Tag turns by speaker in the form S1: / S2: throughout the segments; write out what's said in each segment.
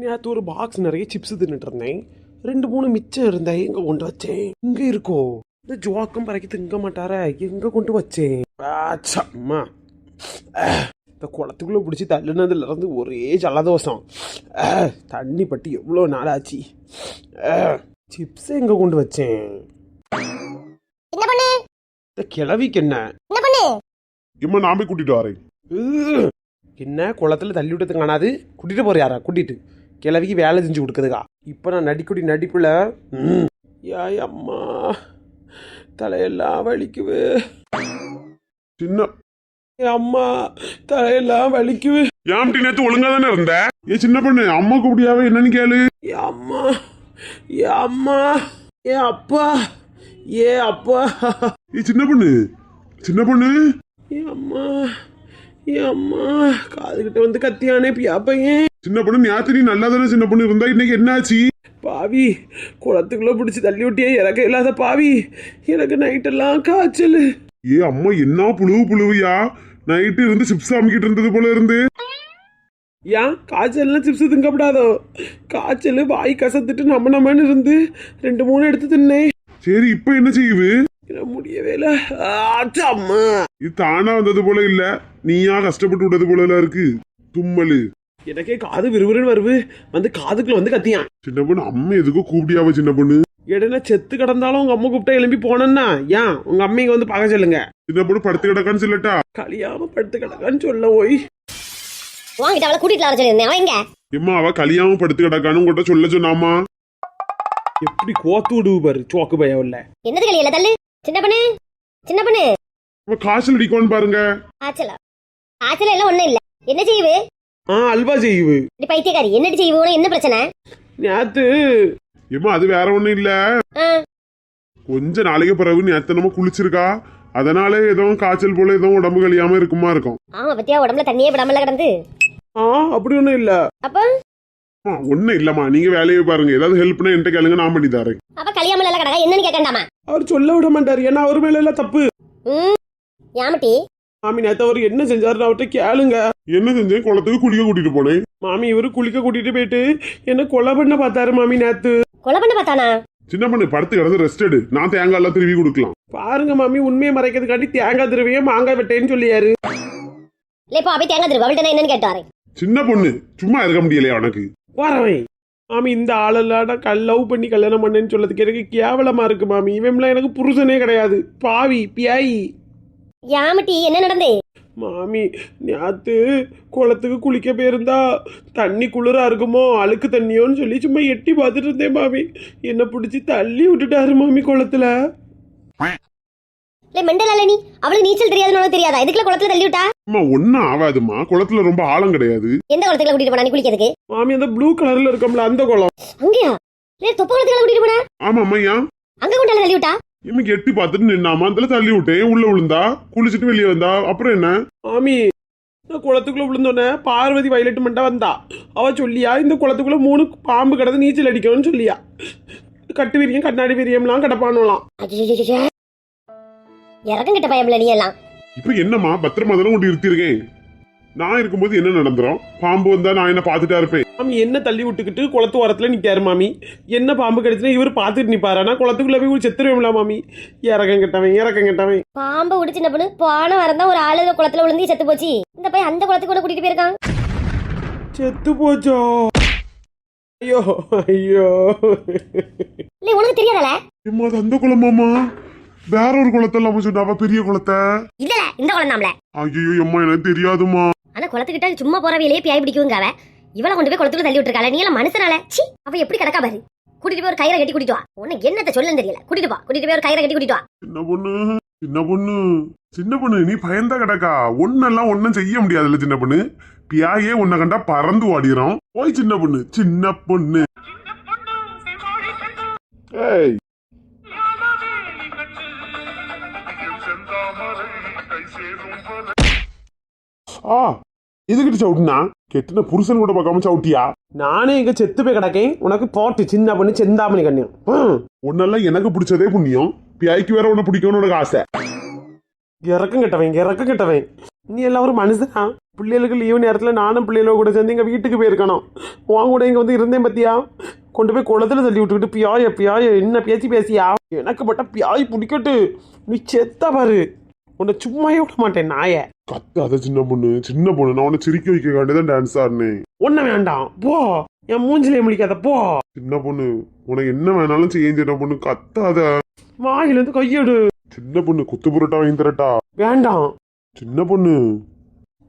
S1: நேற்று ஒரு பாக்ஸ் நிறைய சிப்ஸ் தின்னுட்டு இருந்தேன். 2-3 மிச்சம் இருந்தேன். எங்க கொண்டு வச்சேன்? இங்க இருக்கோ? இந்த ஜோக்கம் பறக்கி திங்க மாட்டார, எங்க கொண்டு வச்சேன்? அம்மா, இந்த குளத்துக்குள்ள பிடிச்சி தள்ளுனதுல இருந்து ஒரே ஜலதோஷம். தண்ணி பட்டி எவ்வளோ நாள் ஆச்சு. சிப்ஸ் எங்க கொண்டு வச்சேன்? இந்த கிளவிக்கு என்ன?
S2: இம்மா நான் போய் கூட்டிட்டு வரேன்.
S1: என்ன குளத்துல தள்ளி விட்டது காணாது? கூட்டிட்டு போற யாரா? கூட்டிட்டு கிளவிக்கு வேலை செஞ்சு கொடுக்குதுக்கா. இப்ப நான் நடிப்புல அம்மா தலையெல்லாம் வலிக்குது.
S2: சின்ன
S1: அம்மா தலையெல்லாம் வலிக்குது.
S2: ஏன் நேத்து ஒழுங்கா தானே இருந்த? ஏ சின்ன பொண்ணு, அம்மா கூப்பிடியாவே என்னன்னு கேளு.
S1: அம்மா, அம்மா, அப்பா, அப்பா.
S2: ஏ சின்ன பொண்ணு
S1: அம்மா, அம்மா காதுகிட்ட வந்து கத்தியானே பியாப்பையன்.
S2: சின்ன பொண்ணு, நேத்து நீ நல்லா தானே சின்ன பொண்ணு இருந்தா, இன்னைக்கு என்ன ஆச்சு?
S1: பாவி, குளத்துக்குள்ள பிடிச்சி தள்ளி விட்டியே இறக்க இல்லாத பாவி. எனக்கு நைட்டெல்லாம் காய்ச்சல்.
S2: ஏ அம்மா, என்ன புழுவியா? நைட்டு இருந்து சிப்ஸ் அமுக்கிட்டு இருந்தது போல இருந்து.
S1: ஏன் காய்ச்சல்னா சிப்ஸ் திங்கப்படாதோ? காய்ச்சல் வாய் கசத்துட்டு நம்மன்னு இருந்து 2-3 எடுத்து தின்னேன்.
S2: சரி, இப்ப என்ன செய்யுது?
S1: முடியவே இல்ல. அம்மா,
S2: இது தானா வந்தது போல இல்ல, நீயா கஷ்டப்பட்டு விட்டது போல இருக்கு. தும்மலு
S1: எனக்கே காது விறுவிறுன்னு வருது. வந்து காதுக்குள்ள வந்து கத்தியான்.
S2: சின்ன பொண்ணு, அம்மா எதுக்கோ கூப்பிடியாவ சின்ன பொண்ணு?
S1: இடையில செத்து கிடந்தாலும் உங்க அம்மா கூப்பிட்டா எழும்பி போனேன்னா ஏன் உங்க அம்மைங்க வந்து பார்க்க சொல்லுங்க.
S2: சின்ன பொண்ணு படுத்து கிடக்கான்னு சொல்லட்டா?
S1: கலியாம படுத்து கிடக்கான்னு சொல்ல போய்
S2: எம்மா, அவ கலியாம படுத்து கிடக்கான்னு கூட சொல்ல சொன்னாமா.
S1: எப்படி கோத்து விடுவு பாரு சோக்கு பயம் இல்ல.
S3: என்னது கலியல தள்ளு. சின்ன பண்ணு
S2: காய்ச்சல் அடிக்கும்னு பாருங்க.
S3: ஆச்சல எல்லாம் ஒண்ணும் இல்ல. என்ன செய்வு?
S1: அல்வா செய்வு.
S3: நீ பைத்தியக்காரி, என்னடி செய்வு? என்ன பிரச்சனை?
S1: நேத்து
S2: ஏமா, அது வேற ஒண்ணும் இல்ல. கொஞ்ச நாளைக்கு பிறகு நேத்து நம்ம குளிச்சிருக்கா, அதனால ஏதோ காய்ச்சல் போல ஏதோ உடம்பு கழியாம இருக்குமா இருக்கும்.
S3: ஆமா, பத்தியா உடம்புல தண்ணியே விடாமல கிடந்து.
S1: அப்படி ஒண்ணும் இல்ல.
S3: அப்ப
S2: ஒண்ணும் இல்லம்மா, நீங்க வேலையை பாருங்க. ஏதாவது ஹெல்ப்னா என்கிட்ட கேளுங்க, நான் பண்ணி தரேன்.
S3: அப்ப கல்யாணம் எல்லாம் கிடக்கா என்னன்னு கேட்கண்டாமா?
S1: அவர் சொல்ல விட மாட்டாரு, ஏன்னா அவர் மேல எல்லாம் தப்பு.
S3: யாமட்டி
S1: மாமி, நேத்து அவர் என்ன செஞ்சாரு அவர்கிட்ட கேளுங்க.
S2: என்ன செஞ்சேன்? குளத்துக்கு குளிக்க கூட்டிட்டு போனேன்.
S1: மாமி, இவரு குளிக்க கூட்டிட்டு போயிட்டு என்ன கொலை பண்ண பார்த்தாரு மாமி. நேத்து
S3: கொலை பண்ண பார்த்தானா?
S2: சின்ன பண்ணு, படுத்து கிடந்து ரெஸ்ட் எடு, நான் தேங்காய் எல்லாம் திருவி கொடுக்கலாம்.
S1: பாருங்க மாமி, உண்மையை மறைக்கிறதுக்காண்டி தேங்காய் திருவியே மாங்காய் வெட்டேன்னு சொல்லியாரு.
S3: இல்லப்பா, அப்படி தேங்காய் திருவா அவள்கிட்ட என்னன்னு கேட்டாரு.
S2: சின்ன பொண்ணு, சும்மா இருக்க முடியலையா உனக்கு?
S1: வரவேன் மாமி, இந்த ஆளெல்லாம் நான் லவ் பண்ணி கல்யாணம் பண்ணேன்னு சொல்லதுக்கு எனக்கு கேவலமா இருக்கு மாமி. இவன்லாம் எனக்கு புருஷனே கிடையாது, பாவி பியாயி.
S3: யாமட்டி, என்ன நடந்தே?
S1: மாமி, நேத்து குளத்துக்கு குளிக்க போயிருந்தா தண்ணி குளிரா இருக்குமோ அழுக்கு தண்ணியோன்னு சொல்லி சும்மா எட்டி பார்த்துட்டு இருந்தேன் மாமி. என்ன பிடிச்சி தள்ளி விட்டுட்டாரு மாமி குளத்துல.
S3: மெண்டலால நீ? அவளுக்கு நீச்சல் தெரியாதுன்னு தெரியாதா? இதுக்குள்ள குளத்துல தள்ளி விட்டா?
S2: ஒன்னும் ஆகாதுமா, குளத்துல ரொம்ப ஆழம் கிடையாது.
S3: எந்த குளத்துக்குள்ள கூட்டிட்டு போனா நீ குளிக்கிறதுக்கு?
S1: மாமி, அந்த ப்ளூ கலர்ல இருக்கோம்ல அந்த குளம்.
S3: அங்கயா? இல்ல தொப்ப குளத்துக்குள்ள கூட்டிட்டு போனா?
S2: ஆமா அம்மையா.
S3: அங்க கொண்டால தள்ளி விட்டா?
S2: இவனுக்கு எட்டி பார்த்துட்டு நின்னாமா, அதுல தள்ளி விட்டேன். உள்ள விழுந்தா, குளிச்சுட்டு வெளியே வந்தா. அப்புறம் என்ன
S1: மாமி, நான் குளத்துக்குள்ள விழுந்தோன்னே பார்வதி வயலட் மண்டா வந்தா. அவ சொல்லியா இந்த குளத்துக்குள்ள 3 பாம்பு கிடந்து நீச்சல் அடிக்கணும்னு சொல்லியா. கட்டு வீரியம் கண்ணாடி வீரியம்லாம் கிடப்பானோலாம்.
S3: இறக்கம் கிட்ட பயம்ல நீ எல்லாம்.
S2: இப்ப என்னமா, பத்திரமா தானே கொண்டு இருத்திருக்கேன். நான் இருக்கும்போது என்ன நடந்துரும்? பாம்பு வந்தா நான் என்ன பாத்துட்டா இருப்பேன்?
S1: மாமி, என்ன தள்ளி விட்டுக்கிட்டு குளத்து ஓரத்துல நிக்காரு மாமி. என்ன பாம்பு கிடைச்சுன்னா இவர் பாத்துட்டு நிப்பாரு. ஆனா குளத்துக்குள்ள போய் செத்துருவேங்களா மாமி. இறக்கம் கெட்டவன்.
S3: பாம்பை விடு சின்ன பொண்ணு. போன வரந்தா ஒரு ஆளு குளத்துல விழுந்து செத்து போச்சு. இந்த பையன் அந்த குளத்துக்கு கூட கூட்டிட்டு போயிருக்கான்.
S1: செத்து போச்சோ? ஐயோ
S3: இல்ல, உனக்கு தெரியாதல?
S2: அந்த குளமாமா? வேற ஒரு குளத்தெல்லாம் சொன்னாவா? பெரிய குளத்தை?
S3: இல்ல, இந்த குளம் தான்ல.
S2: ஐயோ அம்மா, எனக்கு தெரியாதுமா.
S3: ஆனா குளத்துக்கிட்ட சும்மா போறவையிலேயே பியாய் பிடிக்குங்க. அவ இவளை கொண்டு போய் குளத்துக்குள்ள தள்ளி விட்டுருக்காள. நீ எல்லாம் மனுஷனால? சி, அவ எப்படி கிடக்கா பாரு. கூட்டிட்டு போய் ஒரு கயிறை கட்டி கூட்டிட்டு வா. உனக்கு என்னத்த சொல்லன்னு தெரியல. கூட்டிட்டு போய் ஒரு கயிறை கட்டி கூட்டிட்டு வா.
S2: சின்ன பொண்ணு நீ பயந்தா கிடக்கா. ஒன்னெல்லாம் ஒன்னும் செய்ய முடியாதுல்ல சின்ன பொண்ணு. பியாயே உன்னை கண்டா பறந்து ஓடிரும். போய் சின்ன பொண்ணு. ஏய், இதுகிட்ட சவுட்டுனா கெட்டுன புருஷன் கூட பார்க்காம சவுட்டியா?
S1: நானே இங்க செத்து போய் கிடக்கேன். உனக்கு போட்டு சின்ன பொண்ணு செந்தாமணி கண்ணியம்.
S2: உன்னெல்லாம் எனக்கு பிடிச்சதே புண்ணியம். பியாய்க்கு வேற உன்னை பிடிக்கும்னு உனக்கு ஆசை.
S1: இறக்கம் கெட்டவன். நீ எல்லாம் ஒரு மனுஷனா? பிள்ளைகளுக்கு லீவு நேரத்தில் நானும் பிள்ளைகளோ கூட சேர்ந்து எங்கள் வீட்டுக்கு போயிருக்கணும். உன் கூட இங்கே வந்து இருந்தேன் பத்தியா? கொண்டு போய் குளத்துல தள்ளி விட்டுக்கிட்டு பியாய என்ன பேசியா? எனக்கு மட்டும் பியாய் பிடிக்கட்டு. நீ செத்த பாரு, உன்னை சும்மாவே விட மாட்டேன் நாய.
S2: கத்தாத சின்ன பொண்ணு நான் உன்னை சிரிக்க வைக்க வேண்டியதான் டான்ஸ் ஆடுனேன்.
S1: ஒன்ன வேண்டாம் போ, என் மூஞ்சிலே முழிக்காத போ.
S2: சின்ன பொண்ணு உனக்கு என்ன வேணாலும் செய்ய சின்ன பொண்ணு, கத்தாத.
S1: வாயிலிருந்து கையெடு.
S2: சின்ன பொண்ணு குத்து புரோட்டா வாங்கி தரட்டா?
S1: வேண்டாம்.
S2: சின்ன பொண்ணு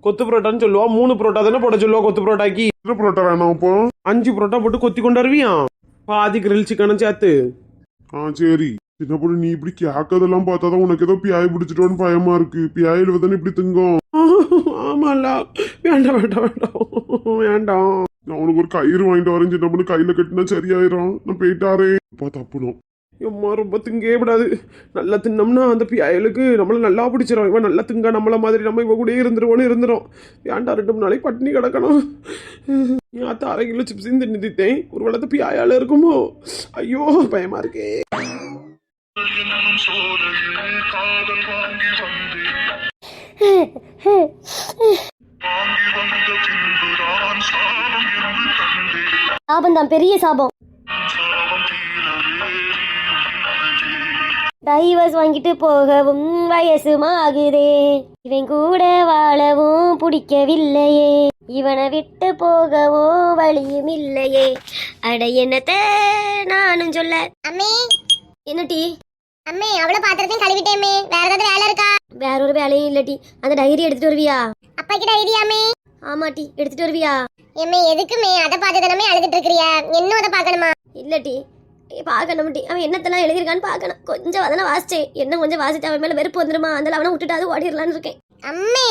S1: கொத்து புரோட்டான்னு சொல்லுவா, 3 புரோட்டா தானே போட சொல்லுவா கொத்து புரோட்டாக்கி.
S2: எத்தனை புரோட்டா வேணாம் இப்போ?
S1: 5 புரோட்டா போட்டு கொத்தி கொண்டு வருவியா? பாதி கிரில் சிக்கனும் சேர்த்து.
S2: சரி சின்ன பொண்ணு, நீ இப்படி கேட்கறதெல்லாம் பார்த்தாதான் உனக்கு ஏதோ பியாய் பிடிச்சிட்டோன்னு பயமா இருக்கு. பியாயில் தானே இப்படி திங்கும்.
S1: ஆமால, வேண்டாம் வேண்டாம் வேண்டாம் வேண்டாம்.
S2: நான் உனக்கு ஒரு கயிறு வாங்கிட்டு வரேன் சின்ன பொண்ணு, கையில கட்டினா சரியாயிரும். நான் போயிட்டாரே. தப்புணும்.
S1: அம்மா ரொம்ப திங்கே விடாது. நல்லா தின்னோம்னா அந்த பியாயலுக்கு நம்மளை நல்லா பிடிச்சிடும். இவன் நல்லா திங்க நம்மள மாதிரி நம்ம இவ கூட இருந்துருவோன்னு இருந்துரும். வேண்டாம், 2 3 நாளைக்கு பட்டினி கிடக்கணும். நான் 1/2 கிலோ சிப்ஸையும் தின்னுதித்தேன். ஒரு வேளை பியாயால இருக்குமோ? ஐயோ பயமா இருக்கே.
S3: சாபம் தான், பெரிய சாபம். டைவர்ஸ் வாங்கிட்டு போகவும் வயசுமாகுதே, இவன் கூட வாழவும் பிடிக்கவில்லையே, இவனை விட்டு போகவும் வழியும் இல்லையே, அட என்னத்த நானும் சொல்ல. அம்மே என்னடி? அம்மே அவ்வளவு பாத்திரத்தையும் கழுவிட்டேமே, வேற ஏதாவது வேலை இருக்கா? வேற ஒரு வேலையும் இல்லடி. அந்த டைரி எடுத்துட்டு வருவியா? அப்பாக்கு டைரியாமே? ஆமாட்டி, எடுத்துட்டு வருவியா? எம்மே எதுக்குமே? அதை பார்த்து தானே அழுதுட்டு இருக்கிறியா? இன்னும் அதை பார்க்கணுமா? இல்லட்டி பார்க்கணும்ட்டி. அவன் என்னத்தெல்லாம் எழுதியிருக்கான்னு பார்க்கணும். கொஞ்சம் அதெல்லாம் வாசிச்சேன். என்ன கொஞ்சம் வாசிச்சு அவன் மேல வெறுப்பு வந்துருமா, அதில் அவனை விட்டுட்டு அது ஓடிடலான்னு இருக்கேன். அம்மே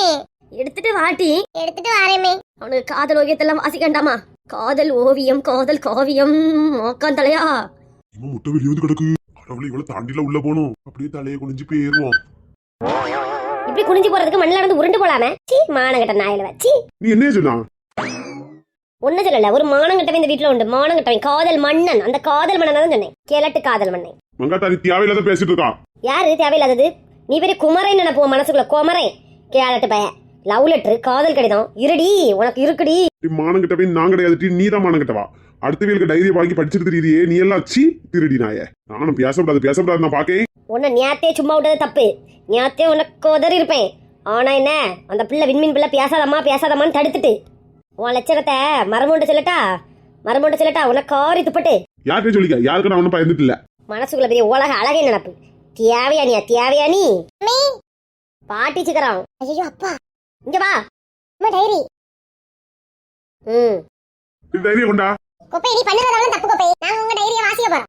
S3: எடுத்துட்டு வாட்டி. எடுத்துட்டு வாரேமே. அவனுக்கு காதல் ஓவியத்தெல்லாம் வாசிக்கண்டாமா? காதல் ஓவியம், காதல் காவியம், மோக்கான் தலையா
S2: முட்டை வெளியே வந்து கிடக்கு. கடவுளை இவ்வளவு தாண்டில உள்ள போனோம். அப்படியே தலையை குனிஞ்சு போயிருவோம்.
S3: இப்படி குனிஞ்சு போறதுக்கு மண்ணில நடந்து உருண்டு போலாமே. சீ மானங்கட்ட நாயில வச்சி.
S2: நீ என்ன சொன்னா?
S3: ஒண்ணு சொல்லல, ஒரு மானங்கட்டவன் இந்த வீட்டுல உண்டு. மானங்கட்டவன் காதல் மன்னன். அந்த காதல் மன்னன் தான் சொன்னேன். கேளட்டு காதல் மன்னன்.
S2: மங்காத்தா நீ தேவையில்லாத பேசிட்டு இருக்கா.
S3: யாரு தேவையில்லாதது? நீ பெரிய குமரன் நினைப்போம் மனசுக்குள்ள. குமரன் கேளட்டு பைய. லவ் லெட்டர், காதல் கடிதம் இருடி உனக்கு இருக்குடி.
S2: மானங்கிட்டவே நான் கிடையாது, நீ தான் மானங்கிட்டவா. அடுத்த வீலுக்கு டைரியை வாங்கி படிச்சுட்டு தெரியுறியே, நீ எல்லாம் சி திருடி நாய. நானும் பேசப்படாது நான் பாக்கேன்.
S3: உன்னை ஞாத்தே சும்மா விட்டது தப்பு. ஞாத்தே உனக்கு உதறி இருப்பேன். ஆனா என்ன, அந்த பிள்ளை விண்மீன் பிள்ளை பேசாதம்மான்னு தடுத்துட்டு உன் லட்சணத்தை மரமோண்டு சொல்லட்டா உனக்கு காரி துப்பட்டு.
S2: யார்கிட்ட சொல்லிக்க, யாருக்கு நான் ஒன்னும் பயந்துட்டு இல்ல.
S3: மனசுக்குள்ள பெரிய உலக அழகே நினப்பு. தேவையா நீ பாட்டி சிக்கறான். ஐயோ அப்பா இங்க வா. டைரி
S2: டைரியை கொண்டா.
S3: கோப்பை நீ பண்ணறதெல்லாம் தப்பு கோப்பை. நான் உங்க டைரியை வாசிக்க போறேன்.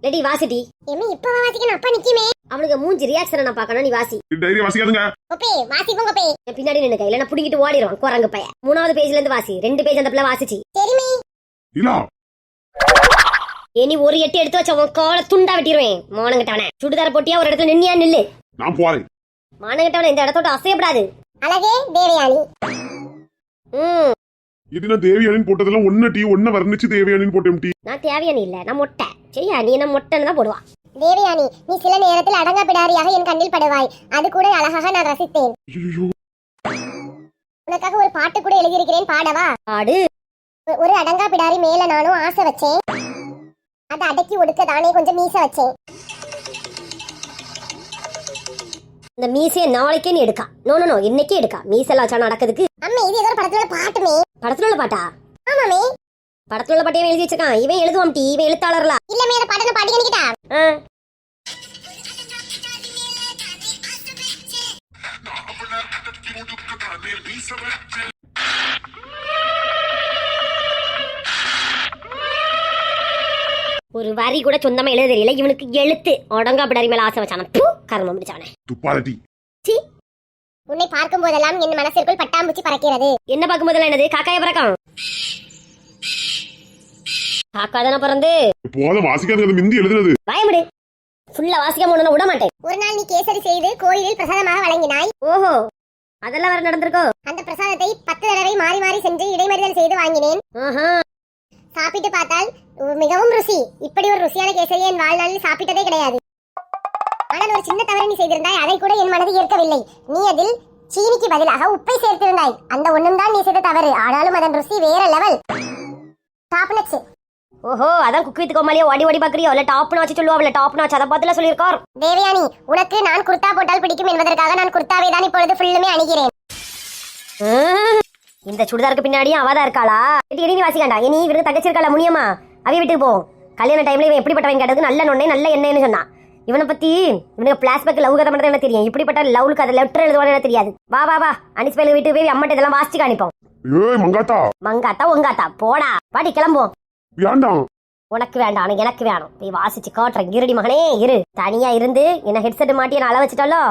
S3: ரெடி வாசிடி. ஏமே இப்ப வாசிக்கணும், அப்பா நிக்கிமே. அவனுக்கு மூஞ்சி ரியாக்ஷன் நான் பார்க்கணும். நீ வாசி.
S2: டைரியை வாசிக்காதுங்க
S3: கோப்பை. வாசிப்போம் கோப்பை. நான் பின்னாடி நின்னுக்க, இல்லனா புடிக்கிட்டு ஓடிடுவான் குரங்கு பைய. 3வது பேஜ்ல இருந்து வாசி. 2 பேஜ் அந்த பிள்ளை வாசிச்சி. சரிமே
S2: இல்ல
S3: ஏனி ஒரு எட்டி எடுத்து வச்ச உன் காலை துண்டா வெட்டிடுவேன். மானங்கட்டவனே, சுடுதார போட்டியா ஒரு இடத்துல நின்னியா நில்லு.
S2: நான் போறேன்.
S3: மானங்கட்டவனே, இந்த இடத்தோட அசையப்படாது. அழகே தேவயானி.
S2: இது நான் தேவியானின்னு போட்டதெல்லாம் ஒன்ன வர்ணிச்சு தேவியானின்னு போட்டேன்.
S3: நான் தேவயானி இல்ல, நான் மொட்டை. சரியா? நீ என்ன மொட்டைன்னு தான் போடுவா. தேவயானி, நீ சில நேரத்தில் அடங்கா பிடாரியாக என் கண்ணில் படுவாய். அது கூட அழகாக நான் ரசித்தேன். உனக்காக ஒரு பாட்டு கூட எழுதியிருக்கிறேன், பாடவா? பாடு. ஒரு அடங்கா பிடாரி மேல நானும் ஆசை வச்சேன். அதை அடக்கி ஒடுக்க தானே கொஞ்சம் மீச வச்சேன். இந்த மீசையை நாளைக்கே நீ எடுக்கா. நோ இன்னைக்கே எடுக்கா. மீசெல்லாம் வச்சா நடக்குதுக்கு. அம்மே இது ஏதோ படத்துல உள்ள பாட்டுமே. படத்துல உள்ள பாட்டா? ஆமாமே. படத்துல உள்ள பாட்டையே எழுதி வச்சிருக்கான். இவன் எழுதுவான் டி, இவன் எழுத்தாளர்ல. இல்ல மேல பாட்டு நான் பாடி நிக்கிட்டா. ஒரு வரி கூட சொந்தமா எழுத தெரியல இவனுக்கு. எழுத்து அடங்கா பிடாரி மேல ஆசை வச்சான. கர்மம் முடிச்சவனே.
S2: துப்பாலடி.
S3: சீ. உன்னை பார்க்கும் போதெல்லாம் என் மனசிற்குள் பட்டாம்பூச்சி பறக்கிறது. என்ன பார்க்கும் போதெல்லாம் என்னது? காக்காய பறக்கும். காக்கா தானே பிறந்து.
S2: போதும் வாசிக்காதது, மிந்தி எழுதுனது.
S3: பயமுடு. ஃபுல்லா வாசிக்காம ஒண்ணு விட மாட்டேன். ஒரு நாள் நீ கேசரி செய்து கோயிலில் பிரசாதமாக வழங்கினாய். ஓஹோ, அதெல்லாம் வேற நடந்திருக்கோ? அந்த பிரசாதத்தை 10 தடவை மாறி மாறி சென்று இடைமறிதல் செய்து வாங்கினேன். சாப்பிட்டு பார்த்தால் மிகவும் ருசி. இப்படி ஒரு ருசியான கேசரி என் வாழ்நாளில் சாப்பிட்டதே கிடையாது. ஆனால் ஒரு சின்ன தவறு நீ செய்திருந்தாய். அதை கூட என் மனது ஏற்கவில்லை. நீ அதில் சீனிக்கு பதிலாக உப்பை சேர்த்திருந்தாய். அந்த ஒண்ணும் தான் நீ செய்த தவறு. ஆனாலும் அதன் ருசி வேற லெவல். Top nuts. ஓஹோ, அதான் குக் வித் கோமாளியா ஓடி ஓடி பாக்குறியோ? இல்ல டாப் நாச்சு சொல்லுவாங்கல, டாப் நாச்சு அத பத்தில சொல்லிருக்கார். தேவயானி, உனக்கு நான் குர்தா போட்டால் பிடிக்கும் என்பதற்காக நான் குர்தாவை தான் இப்பொழுது ஃபுல்லுமே அணிகிறேன். இந்த சுடிதாருக்கு பின்னாடியும் அவதான் இருக்காளா? இனி வாசிக்காண்டா. இனி இவருக்கு தங்கச்சி இருக்கல முனியம்மா, அவி வீட்டுக்கு போ. கல்யாண டைம்ல இவன் எப்படிப்பட்டவன் கேட்டதுக்கு நல்ல நொண்ணே நல்ல எண்ணெய்னு சொன்னான். இவனை பத்தி இவனுக்கு பிளாஷ்பேக் லவ் கதை மட்டும் என்ன தெரியும். இப்படிப்பட்ட லவ்லுக்கு அதை லெட்டர் எழுதுவானு தெரியாது. வா வா வா, அனிஸ் பையன் வீட்டுக்கு போய் அம்மாட்ட இதெல்லாம் வாசிச்சு காணிப்போம்.
S2: ஏய் மங்காத்தா
S3: மங்காத்தா உங்காத்தா போடா, பாட்டி கிளம்புவோம்.
S2: வேண்டாம்,
S3: உனக்கு வேண்டாம், எனக்கு வேணும். போய் வாசிச்சு காட்டுறேன். இருடி மகனே இரு. தனியா இருந்து என்ன ஹெட்செட் மாட்டி நான் அள வச்சுட்டாலோ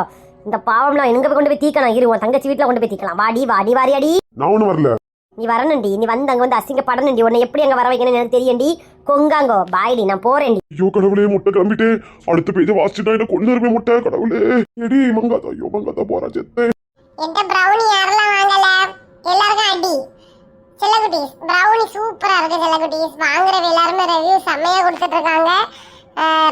S3: இந்த பாவம்லாம் எங்க கொண்டு போய் தீக்கலாம். இரு, உன் தங்கச்சி வீட்டுல கொண்டு போய் தீக்கலாம். வாடி வாடி வாரியாடி.
S2: நான் ஒண்ணு வரல.
S3: நீ வரணுண்டி. நீ வந்து அங்க வந்து அசிங்க படணுண்டி. உன்னை எப்படி அங்க வர வைக்கணும்னு எனக்கு தெரியண்டி. கொங்காங்கோ பாய்டி, நான் போறேன்டி.
S2: ஐயோ கடவுளே, முட்டை கிளம்பிட்டு அடுத்த பேஜ் வாசிச்சுட்டா என்ன கொண்டு வருமே முட்டை. கடவுளே எடி மங்காத்தா. ஐயோ மங்காத்தா போறா செத்து.
S3: என்கிட்ட பிரவுனி யாரெல்லாம் வாங்கல எல்லாருக்கும் அடி. செல்லகுட்டீஸ் பிரவுனி சூப்பரா இருக்கு. செல்லகுட்டீஸ் வாங்குற எல்லாருமே ரிவ்யூ செம்மையா கொடுத்துட்டு இருக்காங்க.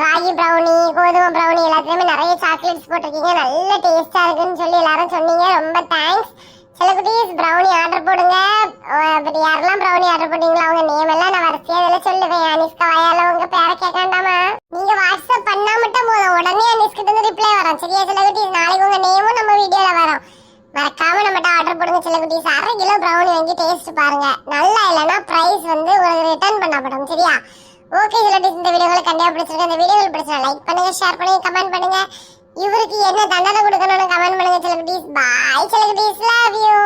S3: ராகி பிரவுனி, கோதுமை பிரவுனி எல்லாத்துலயுமே நிறைய சாக்லேட்ஸ் போட்டிருக்கீங்க. நல்ல டேஸ்டா இருக்குன்னு சொல்லி எல்லாரும் சொன்னீங்க. ரொம்ப தேங்க்ஸ். செல்லகுட்டீஸ் பிரவுனி ஆர்டர் போடுங்க. பட் யாரெல்லாம் பிரவுனி ஆர்டர் பண்ணீங்களா அவங்க நேம் எல்லாம் நான் வரிசையா இதில் சொல்லுவேன். அனிஸ்கா வாயால உங்க பேரை கேட்காண்டாமா? நீங்க வாட்ஸ்அப் பண்ணா மட்டும் போதும், உடனே அனிஸ்கிட்ட இருந்து ரிப்ளை வரும். சரியா செல்லகுட்டீஸ்? நாளைக்கு உங்க நேமும் நம்ம வீடியோல வரும். மறக்காம நம்மகிட்ட ஆர்டர் போடுங்க செல்லகுட்டீஸ். 1/2 கிலோ பிரவுனி வாங்கி டேஸ்ட் பாருங்க. நல்லா இல்லைன்னா பிரைஸ் வந்து உங்களுக்கு ரிட்டர்ன் பண்ணப்படும். சரியா? ஓகே செல்லகுட்டீஸ், இந்த வீடியோகளை கண்டிப்பா பிடிச்சிருக்கு. இந்த வீடியோவில் பிடிச்சா லைக் பண்ணுங்க, ஷேர் பண்ணுங்க, கமெண்ட் பண்ணுங்க. இவருக்கு என்ன தண்டனை கொடுக்கணும்னு கமெண்ட் பண்ணுங்க செல்லகுட்டீஸ். பாய் செல்லகுட்டீஸ், லவ் யூ.